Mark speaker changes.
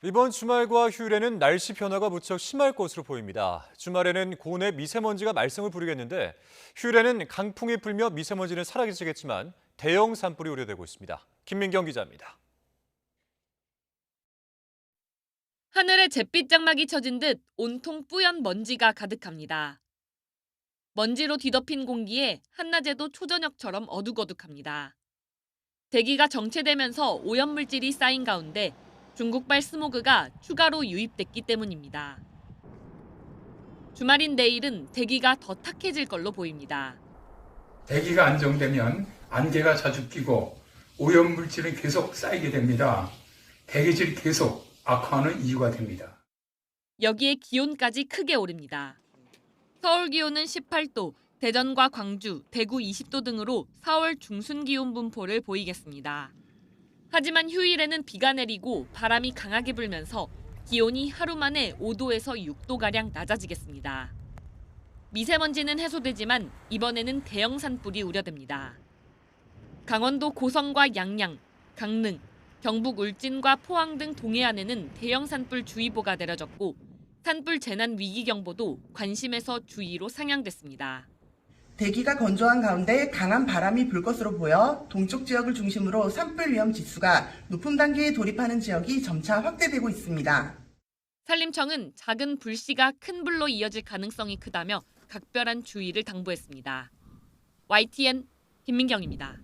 Speaker 1: 이번 주말과 휴일에는 날씨 변화가 무척 심할 것으로 보입니다. 주말에는 고온의 미세먼지가 말썽을 부리겠는데 휴일에는 강풍이 불며 미세먼지는 사라지겠지만 대형 산불이 우려되고 있습니다. 김민경 기자입니다.
Speaker 2: 하늘에 잿빛 장막이 쳐진 듯 온통 뿌연 먼지가 가득합니다. 먼지로 뒤덮인 공기에 한낮에도 초저녁처럼 어둑어둑합니다. 대기가 정체되면서 오염물질이 쌓인 가운데 중국발 스모그가 추가로 유입됐기 때문입니다. 주말인 내일은 대기가 더 탁해질 걸로 보입니다.
Speaker 3: 대기가 안정되면 안개가 자주 끼고 오염물질은 계속 쌓이게 됩니다. 대기질이 계속 악화하는 이유가 됩니다.
Speaker 2: 여기에 기온까지 크게 오릅니다. 서울 기온은 18도, 대전과 광주, 대구 20도 등으로 4월 중순 기온 분포를 보이겠습니다. 하지만 휴일에는 비가 내리고 바람이 강하게 불면서 기온이 하루 만에 5도에서 6도가량 낮아지겠습니다. 미세먼지는 해소되지만 이번에는 대형 산불이 우려됩니다. 강원도 고성과 양양, 강릉, 경북 울진과 포항 등 동해안에는 대형 산불 주의보가 내려졌고 산불 재난 위기경보도 관심에서 주의로 상향됐습니다.
Speaker 4: 대기가 건조한 가운데 강한 바람이 불 것으로 보여 동쪽 지역을 중심으로 산불 위험 지수가 높은 단계에 돌입하는 지역이 점차 확대되고 있습니다.
Speaker 2: 산림청은 작은 불씨가 큰 불로 이어질 가능성이 크다며 각별한 주의를 당부했습니다. YTN 김민경입니다.